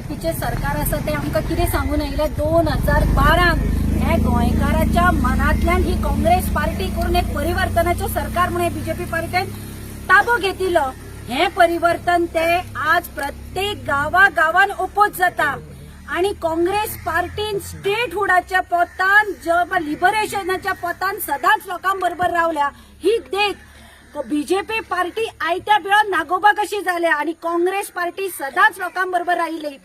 बीजेपीचे सरकार असं ते आमकां कितें सांगून आयले 2012 हे गोंयकाराच्या मनांतल्यान ही काँग्रेस पार्टी करून एक परिवर्तनाचे सरकार म्हणून बीजेपी पार्टीन ताबो घेतिल्लो। हे परिवर्तन ते आज प्रत्येक गावागावान ओपोज जाता आणि काँग्रेस पार्टीन स्टेटहुडाच्या पोतान लिबरेशनाच्या पोतान सदांच लोकांबरोबर रावल्या। ही देख बीजेपी पार्टी आयत्या बिळान नागोबा कशी जाल्या आणि काँग्रेस पार्टी सदांच लोकांबरोबर राहिली।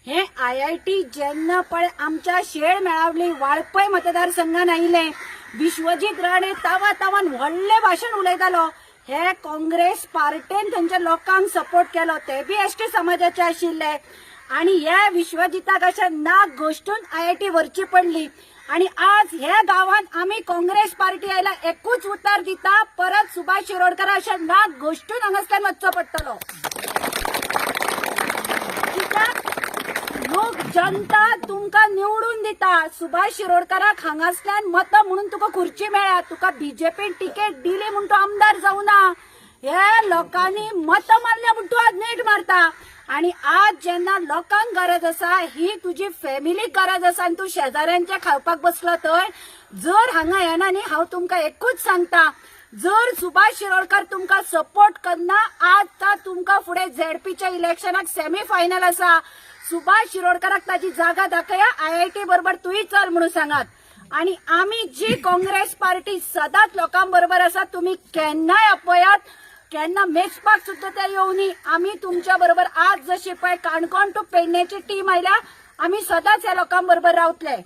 हे आयआयटी जेन्ना पळय आमच्या शेळ मेळावली वाळपय मतदारसंघान आयले, विश्वजीत राणे तावान व्हडले भाशण उलयतालो। हे काँग्रेस पार्टीन थंयच्या लोकांक सपोर्ट केलो, ते बी एसटी समाजाचे आशिल्ले आणि ह्या विश्वजिताक अशें नाक घोष्टून आयआयटी व्हरची पडली। आणि आज ह्या गावान आम्ही काँग्रेस पार्टी आयला एकूच उतर दिता, परत सुभाष शिरोडकर अशें नाक घोष्टून हांगासल्यान वचचो पडटलो। कित्याक लोक जनता तुमकां निवडून दिता, सुभाष शिरोडकराक हांगासल्यान मत म्हणून तुका खुर्ची मेळ्ळ्या, तुका बीजेपीन तिकेट दिली म्हणून तूं आमदार जावना। हे लोकांनी मत मारल्या म्हणून तूं आज नेट मारता आणि आज जेन्ना लोकांक गरज आसा, ही तुजी फॅमिली गरज आसा आनी तूं शेजाऱ्यांचे खावपाक बसलो थंय जर हांगा येना न्ही, हांव तुमकां एकूच सांगता, जर सुभाष शिरोडकर तुमकां सपोर्ट करना, आता तुमकां फुडें झेडपीच्या इलेक्शनाक सेमी फायनल आसा, सुभाष शिरोडकराक ताची जागा दाखया, आयआयटी बरोबर तुही चल म्हणून सांगात। आणि आम्ही जी काँग्रेस पार्टी सदांच लोकांबरोबर आसा, तुम्ही केन्नाय अपयात, केन्ना मेचपाक सुद्धा त्या येवनी, आम्ही तुमच्या बरोबर आज जशी पळय काणकोण टू पेडणेची टीम आयल्या, आम्ही सदांच ह्या लोकांबरोबर रावतले।